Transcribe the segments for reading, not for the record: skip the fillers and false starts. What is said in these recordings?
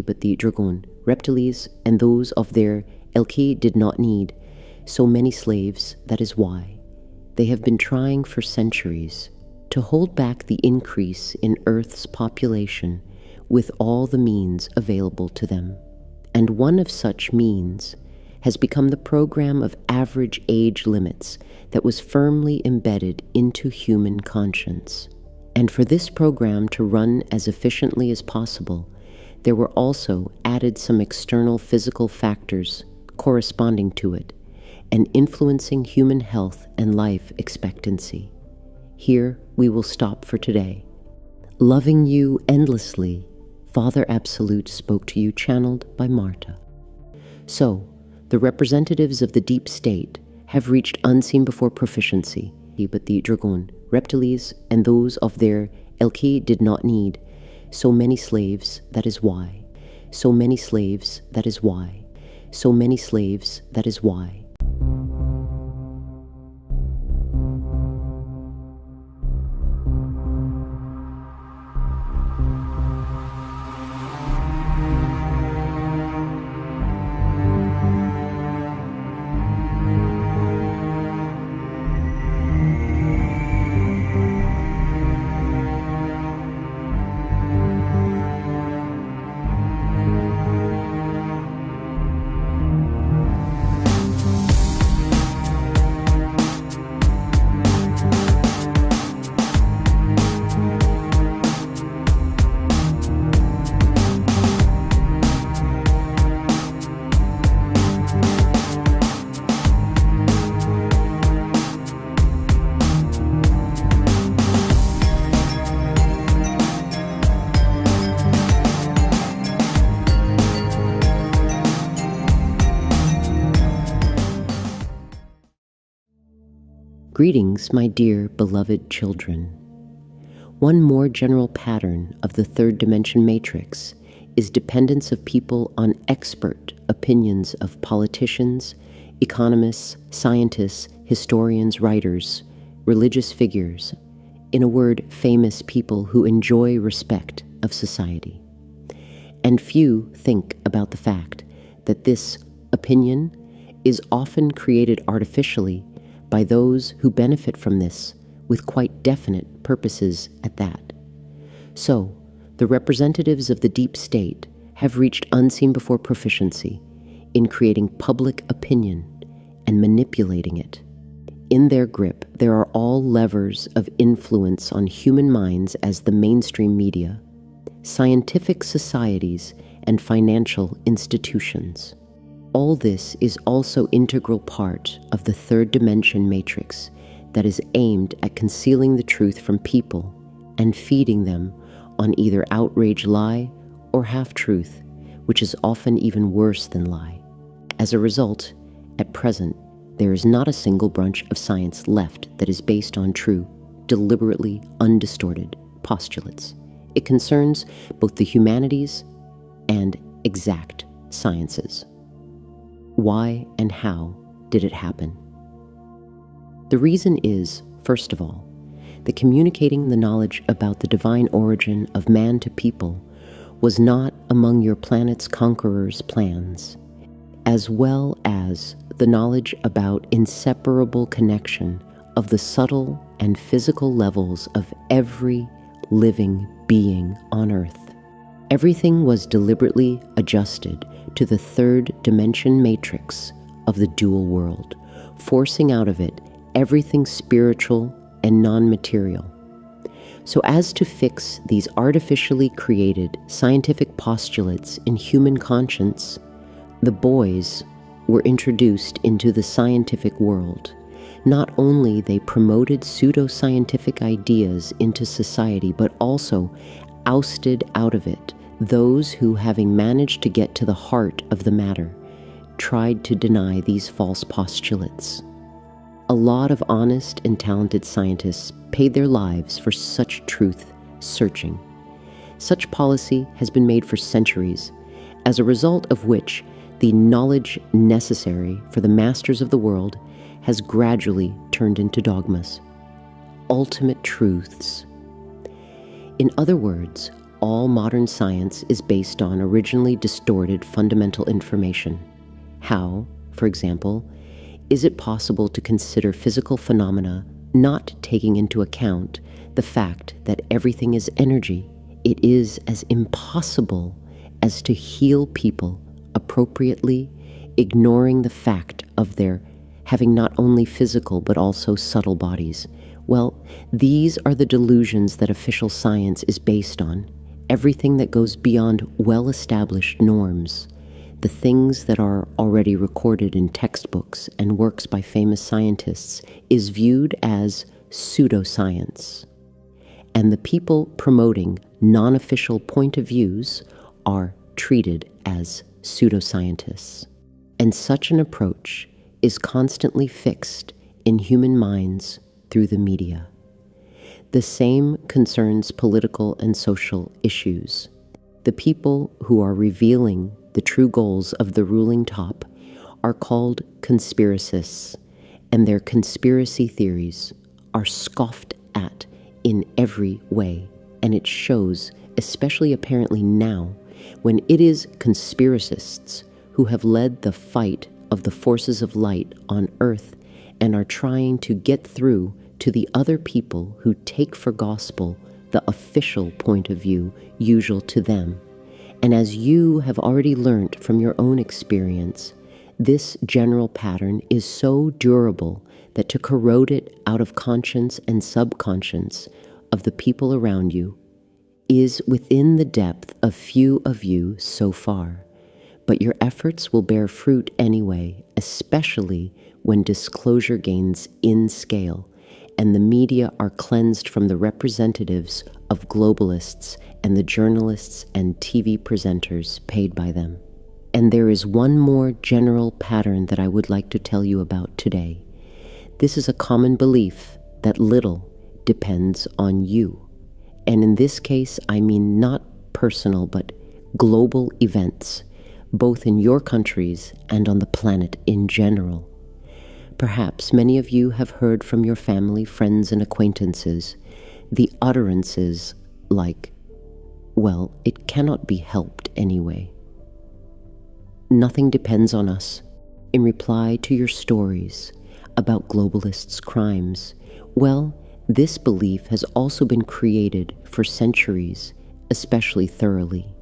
but the dragon, reptiles, and those of their Elki did not need so many slaves. That is why they have been trying for centuries to hold back the increase in Earth's population with all the means available to them. And one of such means has become the program of average age limits that was firmly embedded into human conscience. And for this program to run as efficiently as possible, there were also added some external physical factors corresponding to it and influencing human health and life expectancy. Here we will stop for today. Loving you endlessly, Father Absolute spoke to you, channeled by Marta. So, the representatives of the deep state have reached unseen before proficiency, but the dragon, reptiles, and those of their Elki did not need so many slaves. That is why. So many slaves. That is why. So many slaves. That is why. Greetings, my dear beloved children. One more general pattern of the third dimension matrix is dependence of people on expert opinions of politicians, economists, scientists, historians, writers, religious figures, in a word, famous people who enjoy respect of society. And few think about the fact that this opinion is often created artificially by those who benefit from this with quite definite purposes at that. So, the representatives of the deep state have reached unseen before proficiency in creating public opinion and manipulating it. In their grip, there are all levers of influence on human minds as the mainstream media, scientific societies, and financial institutions. All this is also integral part of the third dimension matrix that is aimed at concealing the truth from people and feeding them on either outrage lie or half-truth, which is often even worse than lie. As a result, at present, there is not a single branch of science left that is based on true, deliberately undistorted postulates. It concerns both the humanities and exact sciences. Why and how did it happen? The reason is, first of all, that communicating the knowledge about the divine origin of man to people was not among your planet's conquerors' plans, as well as the knowledge about inseparable connection of the subtle and physical levels of every living being on Earth. Everything was deliberately adjusted to the third dimension matrix of the dual world, forcing out of it everything spiritual and non-material, so as to fix these artificially created scientific postulates in human conscience. The boys were introduced into the scientific world. Not only they promoted pseudo-scientific ideas into society, but also ousted out of it those who, having managed to get to the heart of the matter, tried to deny these false postulates. A lot of honest and talented scientists paid their lives for such truth searching. Such policy has been made for centuries, as a result of which the knowledge necessary for the masters of the world has gradually turned into dogmas, ultimate truths. In other words, all modern science is based on originally distorted fundamental information. How, for example, is it possible to consider physical phenomena not taking into account the fact that everything is energy? It is as impossible as to heal people appropriately, ignoring the fact of their having not only physical but also subtle bodies. Well, these are the delusions that official science is based on. Everything that goes beyond well-established norms, the things that are already recorded in textbooks and works by famous scientists, is viewed as pseudoscience. And the people promoting non-official point of views are treated as pseudoscientists. And such an approach is constantly fixed in human minds through the media. The same concerns political and social issues. The people who are revealing the true goals of the ruling top are called conspiracists, and their conspiracy theories are scoffed at in every way, and it shows, especially apparently now, when it is conspiracists who have led the fight of the forces of light on earth and are trying to get through to the other people who take for gospel the official point of view usual to them. And as you have already learnt from your own experience, this general pattern is so durable that to corrode it out of conscience and subconscious of the people around you is within the depth of few of you so far. But your efforts will bear fruit anyway, especially when disclosure gains in scale and the media are cleansed from the representatives of globalists and the journalists and TV presenters paid by them. And there is one more general pattern that I would like to tell you about today. This is a common belief that little depends on you. And in this case, I mean not personal, but global events, both in your countries and on the planet in general. Perhaps many of you have heard from your family, friends, and acquaintances the utterances like, well, it cannot be helped anyway. Nothing depends on us. In reply to your stories about globalists' crimes, well, this belief has also been created for centuries, especially thoroughly.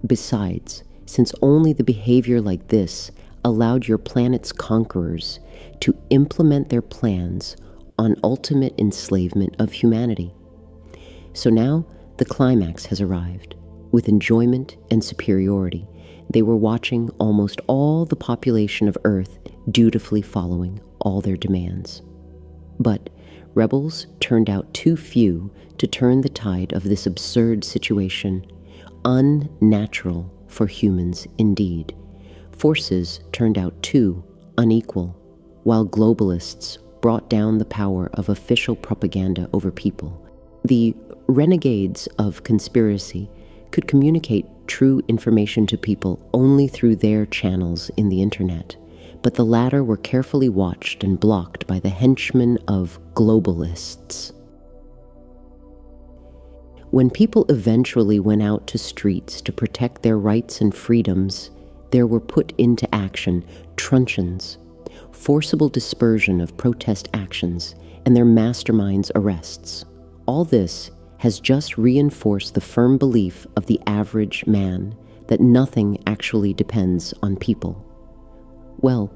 Besides, since only the behavior like this allowed your planet's conquerors to implement their plans on ultimate enslavement of humanity. So now the climax has arrived. With enjoyment and superiority, they were watching almost all the population of Earth dutifully following all their demands. But rebels turned out too few to turn the tide of this absurd situation, unnatural for humans indeed. Forces turned out too unequal, while globalists brought down the power of official propaganda over people. The renegades of conspiracy could communicate true information to people only through their channels in the internet, but the latter were carefully watched and blocked by the henchmen of globalists. When people eventually went out to streets to protect their rights and freedoms, there were put into action truncheons, forcible dispersion of protest actions, and their masterminds' arrests. All this has just reinforced the firm belief of the average man that nothing actually depends on people. Well,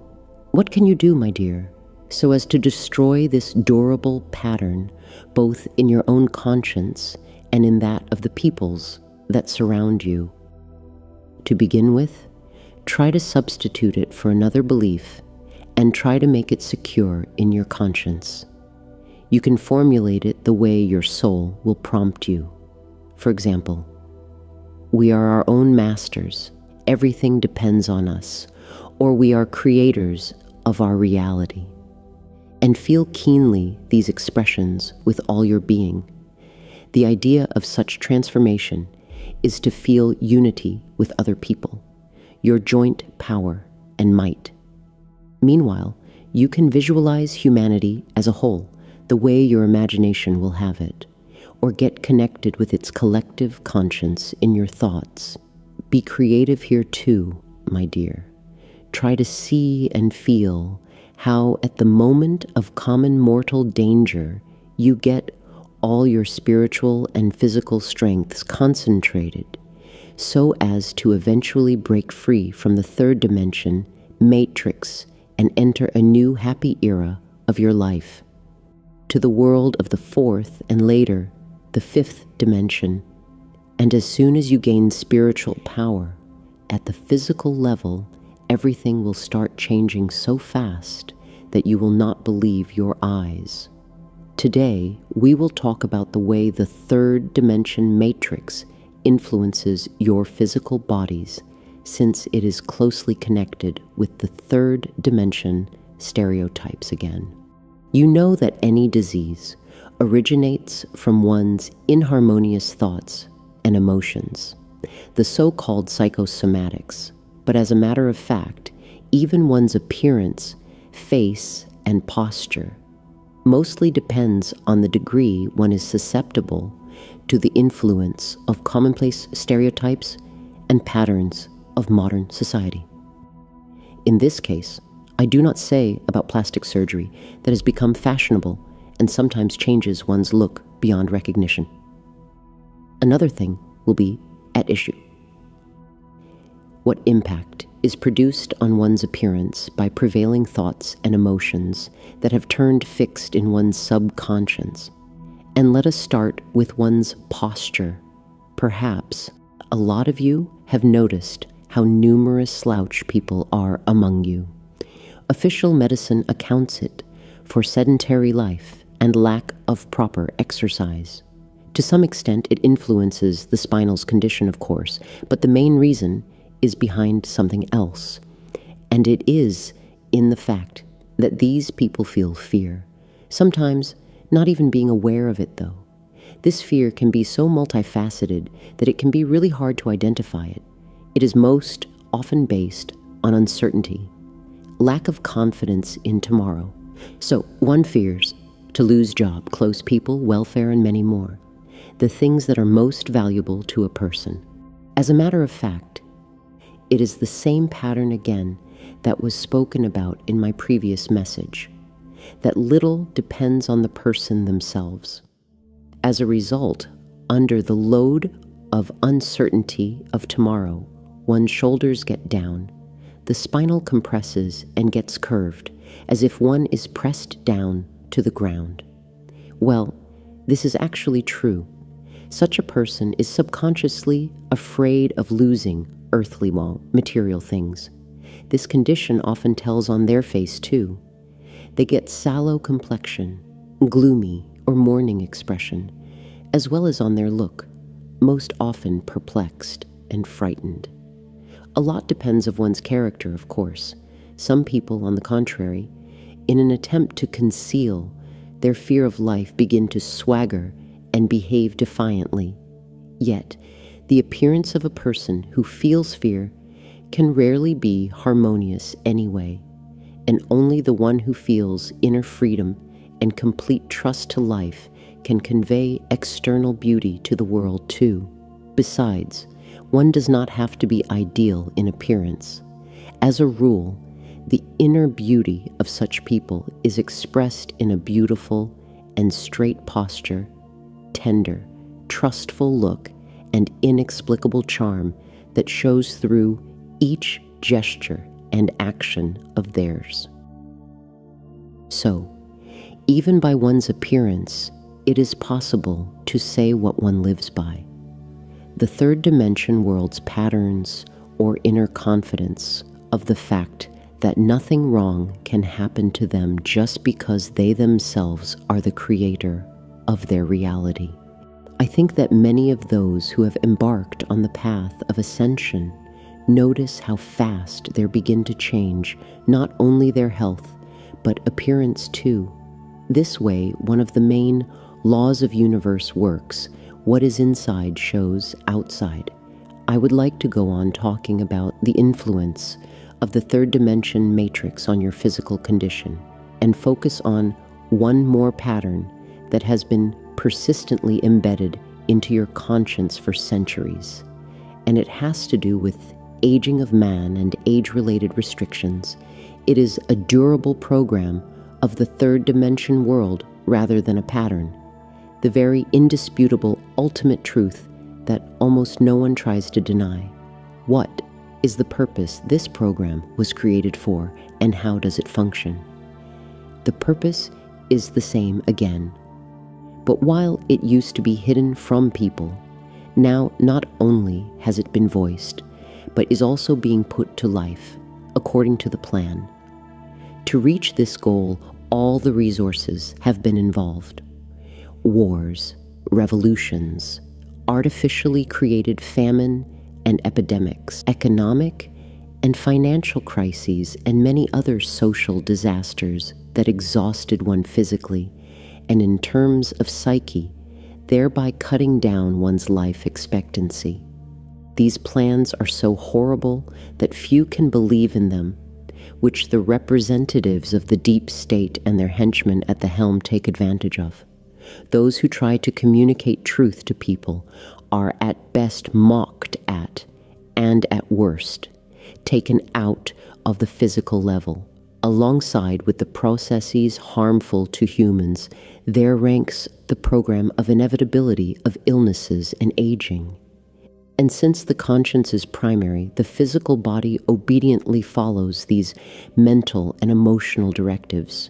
what can you do, my dear, so as to destroy this durable pattern, both in your own conscience and in that of the peoples that surround you? To begin with, try to substitute it for another belief and try to make it secure in your conscience. You can formulate it the way your soul will prompt you. For example, we are our own masters, everything depends on us, or we are creators of our reality. And feel keenly these expressions with all your being. The idea of such transformation is to feel unity with other people, your joint power and might. Meanwhile, you can visualize humanity as a whole, the way your imagination will have it, or get connected with its collective conscience in your thoughts. Be creative here too, my dear. Try to see and feel how at the moment of common mortal danger, you get all your spiritual and physical strengths concentrated so as to eventually break free from the third dimension matrix and enter a new happy era of your life, to the world of the fourth and later the fifth dimension. And as soon as you gain spiritual power, at the physical level, everything will start changing so fast that you will not believe your eyes. Today, we will talk about the way the third dimension matrix influences your physical bodies, since it is closely connected with the third dimension stereotypes again. You know that any disease originates from one's inharmonious thoughts and emotions, the so-called psychosomatics. But as a matter of fact, even one's appearance, face, and posture mostly depends on the degree one is susceptible to the influence of commonplace stereotypes and patterns of modern society. In this case, I do not say about plastic surgery that has become fashionable and sometimes changes one's look beyond recognition. Another thing will be at issue. What impact is produced on one's appearance by prevailing thoughts and emotions that have turned fixed in one's subconscious? And let us start with one's posture. Perhaps a lot of you have noticed how numerous slouch people are among you. Official medicine accounts it for sedentary life and lack of proper exercise. To some extent, it influences the spinal's condition, of course, but the main reason is behind something else. And it is in the fact that these people feel fear, sometimes not even being aware of it, though. This fear can be so multifaceted that it can be really hard to identify it. It is most often based on uncertainty, lack of confidence in tomorrow. So one fears to lose job, close people, welfare, and many more, the things that are most valuable to a person. As a matter of fact, it is the same pattern again that was spoken about in my previous message, that little depends on the person themselves. As a result, under the load of uncertainty of tomorrow, one's shoulders get down, the spinal compresses and gets curved, as if one is pressed down to the ground. Well, this is actually true. Such a person is subconsciously afraid of losing earthly material things. This condition often tells on their face too. They get sallow complexion, gloomy or mourning expression, as well as on their look, most often perplexed and frightened. A lot depends of one's character, of course. Some people, on the contrary, in an attempt to conceal their fear of life, begin to swagger and behave defiantly. Yet, the appearance of a person who feels fear can rarely be harmonious anyway, and only the one who feels inner freedom and complete trust to life can convey external beauty to the world too. Besides, one does not have to be ideal in appearance. As a rule, the inner beauty of such people is expressed in a beautiful and straight posture, tender, trustful look, and inexplicable charm that shows through each gesture and action of theirs. So, even by one's appearance, it is possible to say what one lives by. The third dimension world's patterns or inner confidence of the fact that nothing wrong can happen to them just because they themselves are the creator of their reality. I think that many of those who have embarked on the path of ascension notice how fast they begin to change not only their health, but appearance too. This way, one of the main laws of universe works. What is inside shows outside. I would like to go on talking about the influence of the third dimension matrix on your physical condition and focus on one more pattern that has been persistently embedded into your conscience for centuries, and it has to do with aging of man and age-related restrictions. It is a durable program of the third dimension world rather than a pattern, the very indisputable ultimate truth that almost no one tries to deny. What is the purpose this program was created for, and how does it function? The purpose is the same again. But while it used to be hidden from people, now not only has it been voiced, but is also being put to life, according to the plan. To reach this goal, all the resources have been involved. Wars, revolutions, artificially created famine and epidemics, economic and financial crises, and many other social disasters that exhausted one physically and in terms of psyche, thereby cutting down one's life expectancy. These plans are so horrible that few can believe in them, which the representatives of the deep state and their henchmen at the helm take advantage of. Those who try to communicate truth to people are at best mocked at, and at worst, taken out of the physical level. Alongside with the processes harmful to humans, there ranks the program of inevitability of illnesses and aging. And since the conscience is primary, the physical body obediently follows these mental and emotional directives.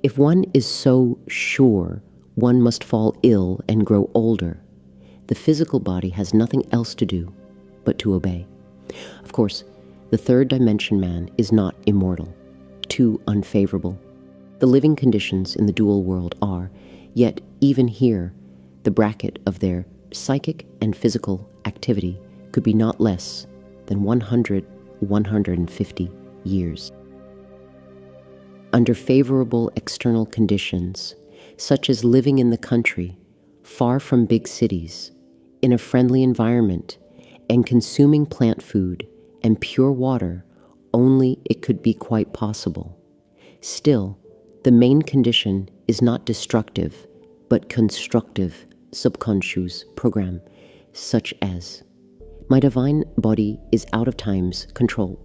If one is so sure one must fall ill and grow older, the physical body has nothing else to do but to obey. Of course, the third dimension man is not immortal, too unfavorable. The living conditions in the dual world are, yet even here, the bracket of their psychic and physical activity could be not less than 150 years. Under favorable external conditions, such as living in the country, far from big cities, in a friendly environment, and consuming plant food and pure water, only it could be quite possible. Still, the main condition is not destructive, but constructive subconscious program, such as, my divine body is out of time's control.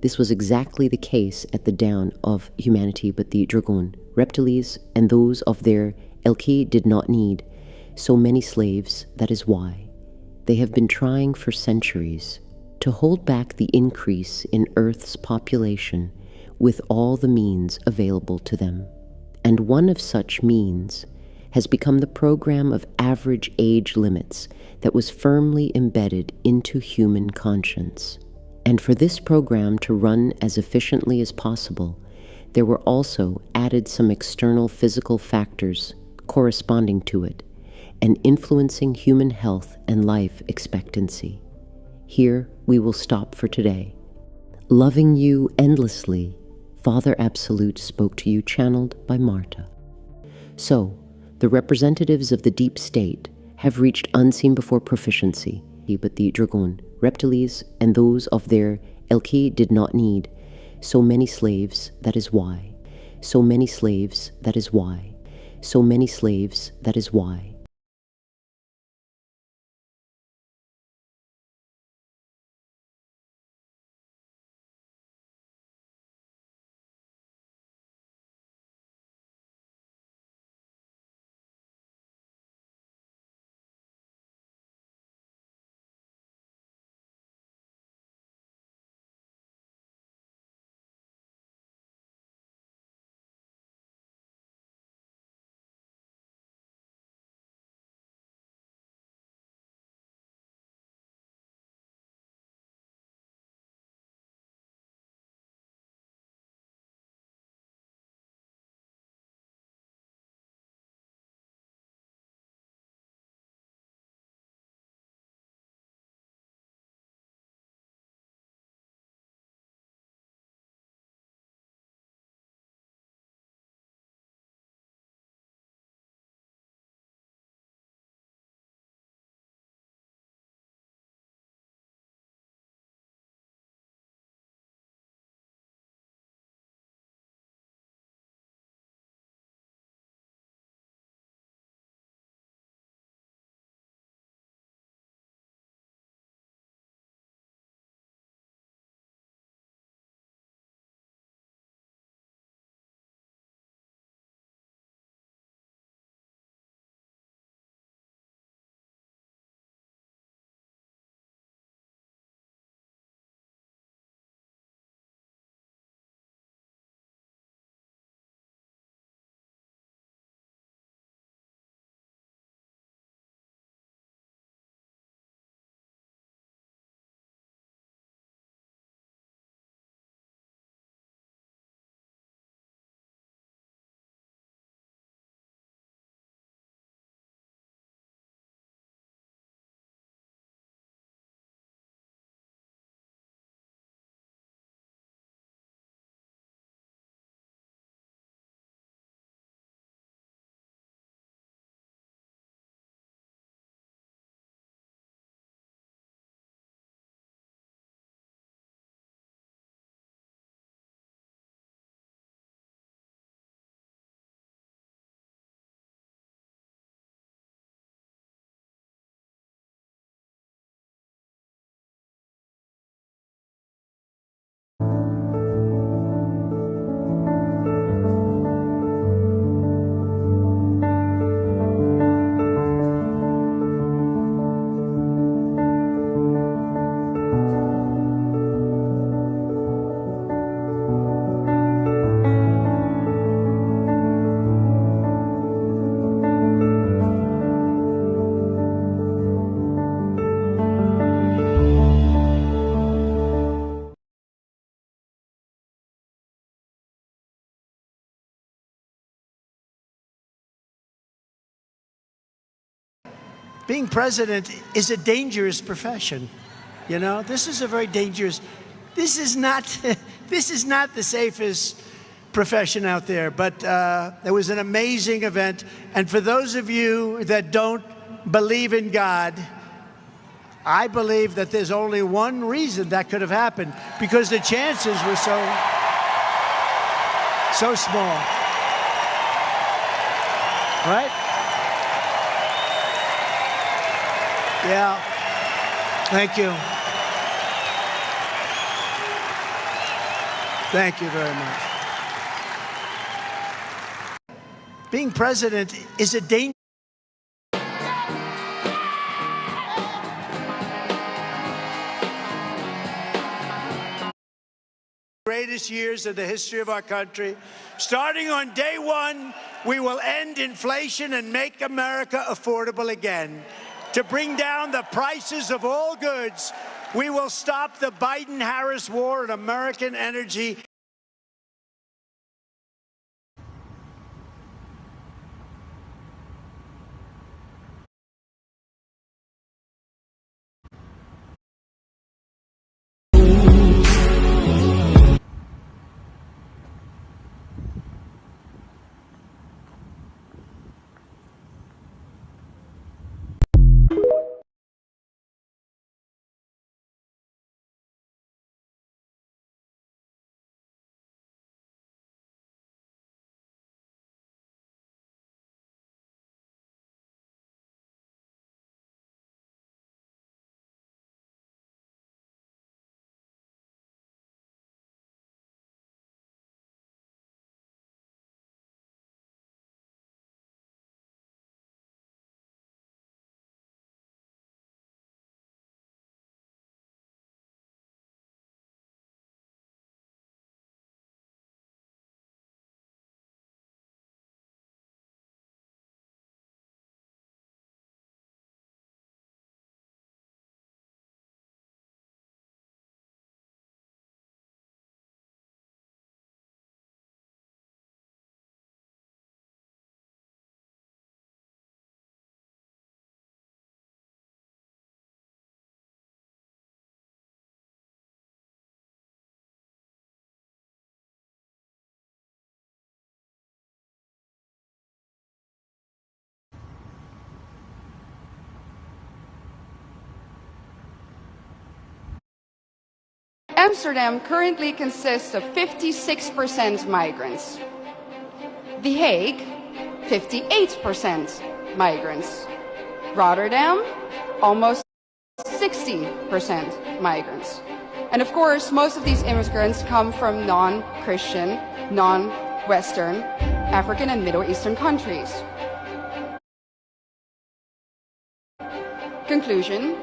This was exactly the case at the dawn of humanity, but the Dragon, reptiles, and those of their Elki did not need so many slaves. That is why they have been trying for centuries to hold back the increase in Earth's population with all the means available to them. And one of such means has become the program of average age limits that was firmly embedded into human conscience. And for this program to run as efficiently as possible, there were also added some external physical factors corresponding to it and influencing human health and life expectancy. Here we will stop for today. Loving you endlessly, Father Absolute spoke to you, channeled by Marta. So, the representatives of the deep state have reached unseen before proficiency, but the Dragon, reptiles, and those of their Elki did not need so many slaves. That is why. So many slaves. That is why. So many slaves. That is why. being president is a dangerous profession. You know, this is a very dangerous, this is not the safest profession out there, but it was an amazing event. And for those of you that don't believe in God, I believe that there's only one reason that could have happened, because the chances were so small. Right? Yeah. Thank you. Thank you very much. Being president is a danger. Greatest years of the history of our country. Starting on day one, we will end inflation and make America affordable again. To bring down the prices of all goods, we will stop the Biden-Harris war on American energy. Amsterdam currently consists of 56% migrants. The Hague, 58% migrants. Rotterdam, almost 60% migrants. And of course, most of these immigrants come from non-Christian, non-Western, African and Middle Eastern countries. Conclusion: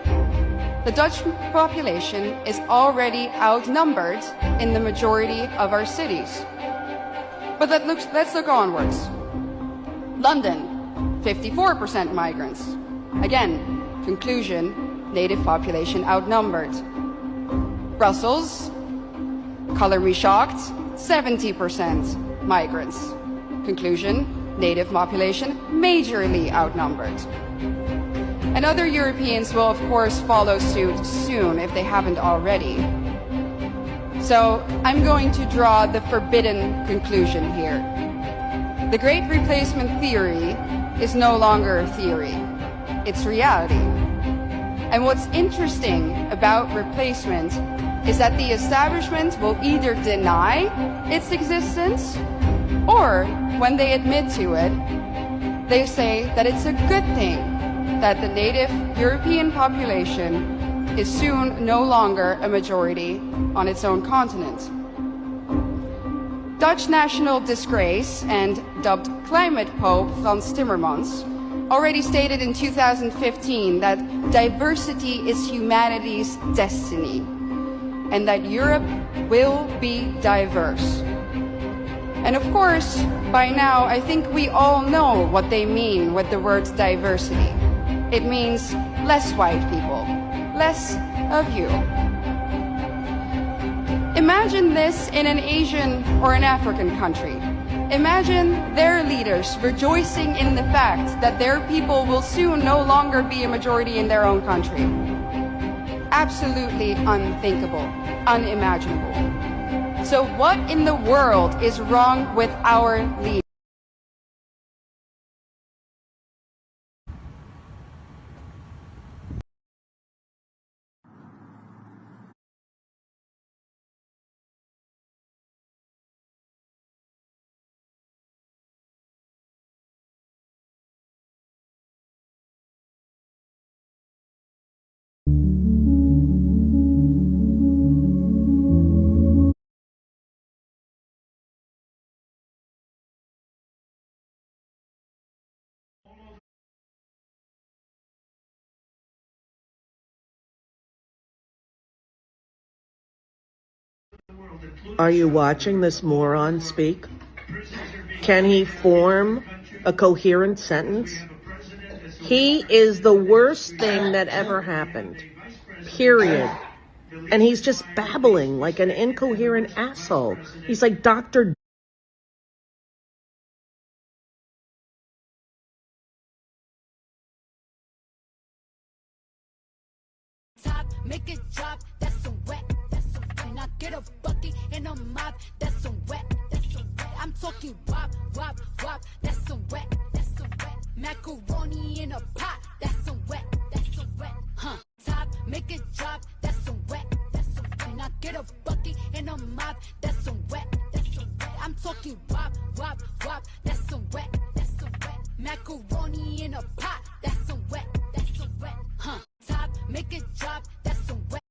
the Dutch population is already outnumbered in the majority of our cities. But let's look onwards. London, 54% migrants. Again, conclusion, native population outnumbered. Brussels, color me shocked, 70% migrants. Conclusion, native population majorly outnumbered. And other Europeans will, of course, follow suit soon if they haven't already. So I'm going to draw the forbidden conclusion here. The Great Replacement theory is no longer a theory. It's reality. And what's interesting about replacement is that the establishment will either deny its existence, or when they admit to it, they say that it's a good thing that the native European population is soon no longer a majority on its own continent. Dutch national disgrace and dubbed climate pope Frans Timmermans already stated in 2015 that diversity is humanity's destiny and that Europe will be diverse. And of course, by now, I think we all know what they mean with the word diversity. It means less white people, less of you. Imagine this in an Asian or an African country. Imagine their leaders rejoicing in the fact that their people will soon no longer be a majority in their own country. Absolutely unthinkable, unimaginable. So what in the world is wrong with our leaders? Are you watching this moron speak? Can he form a coherent sentence? He is the worst thing that ever happened. Period. And he's just babbling like an incoherent asshole. He's like Dr. Make it drop, that's some wet, that's some wet. And I get a bucket and a mop, that's some wet, that's some wet. I'm talking wop, wop, wop, that's some wet, that's some wet. Macaroni in a pot, that's some wet, that's some wet. Top, make it drop, that's some wet, that's some wet. And I get a bucket and a mop, that's some wet, that's some wet. I'm talking wop, wop, wop, that's some wet, that's some wet. Macaroni in a pot, that's some wet, that's some wet. Top, make it drop, that's some wet.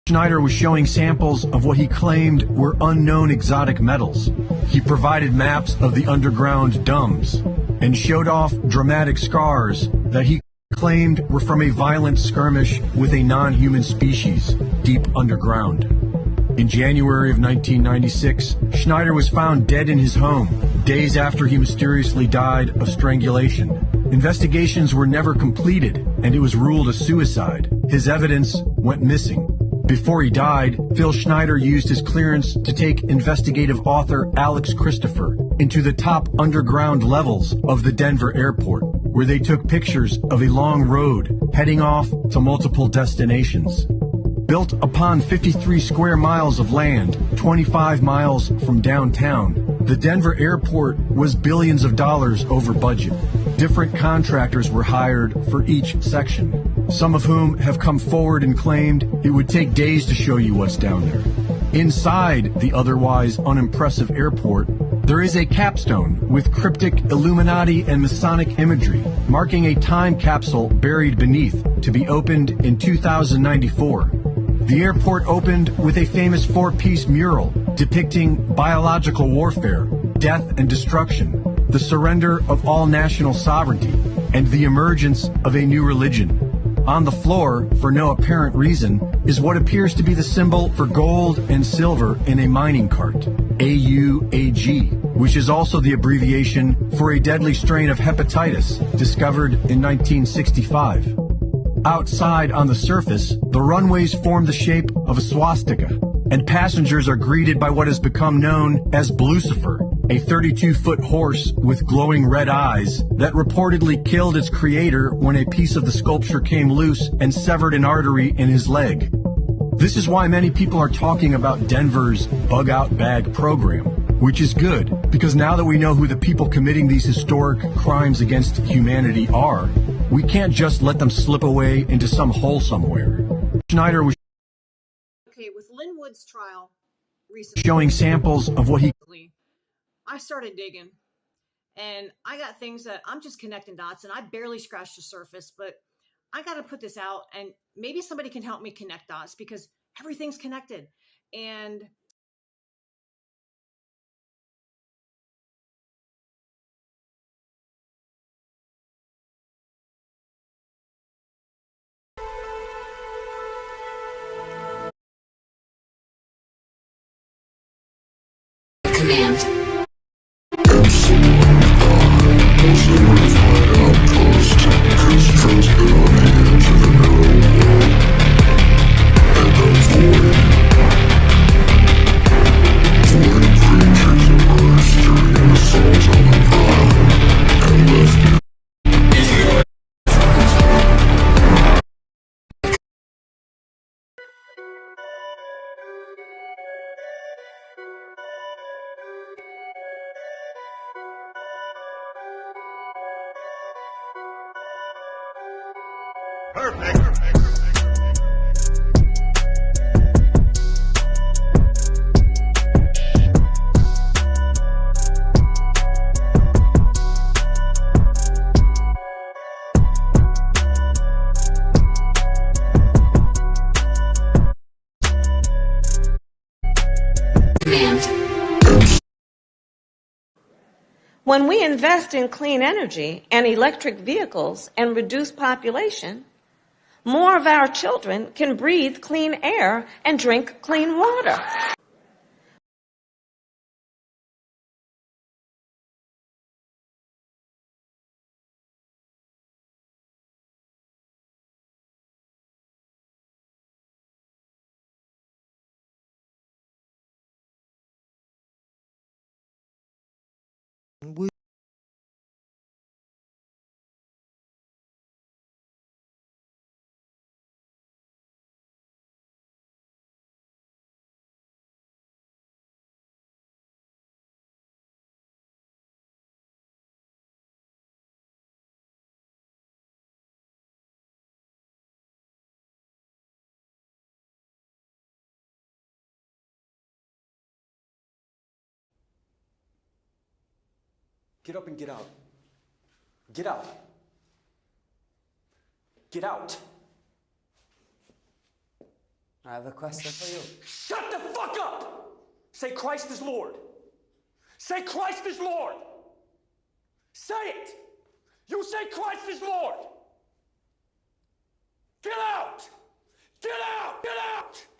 Schneider was showing samples of what he claimed were unknown exotic metals. He provided maps of the underground dumbs and showed off dramatic scars that he claimed were from a violent skirmish with a non-human species deep underground. In January of 1996, Schneider was found dead in his home, days after he mysteriously died of strangulation. Investigations were never completed, and it was ruled a suicide. His evidence went missing. Before he died, Phil Schneider used his clearance to take investigative author Alex Christopher into the top underground levels of the Denver airport, where they took pictures of a long road heading off to multiple destinations. Built upon 53 square miles of land, 25 miles from downtown, the Denver airport was billions of dollars over budget. Different contractors were hired for each section, some of whom have come forward and claimed it would take days to show you what's down there. Inside the otherwise unimpressive airport, there is a capstone with cryptic Illuminati and Masonic imagery, marking a time capsule buried beneath, to be opened in 2094. The airport opened with a famous four-piece mural depicting biological warfare, death and destruction, the surrender of all national sovereignty, and the emergence of a new religion. On the floor, for no apparent reason, is what appears to be the symbol for gold and silver in a mining cart, AUAG, which is also the abbreviation for a deadly strain of hepatitis discovered in 1965. Outside on the surface, the runways form the shape of a swastika, and passengers are greeted by what has become known as Blucifer, a 32-foot horse with glowing red eyes that reportedly killed its creator when a piece of the sculpture came loose and severed an artery in his leg. This is why many people are talking about Denver's bug-out bag program, which is good, because now that we know who the people committing these historic crimes against humanity are, we can't just let them slip away into some hole somewhere. Schneider was with Linwood's trial recently, showing samples of what he... I started digging, and I got things that I'm just connecting dots, and I barely scratched the surface, but I got to put this out, and maybe somebody can help me connect dots, because everything's connected. And When we invest in clean energy and electric vehicles and reduce population, more of our children can breathe clean air and drink clean water. Get up and get out. Get out. Get out. I have a question for you. Shut the fuck up! Say Christ is Lord. Say Christ is Lord. Say it. You say Christ is Lord. Get out! Get out! Get out!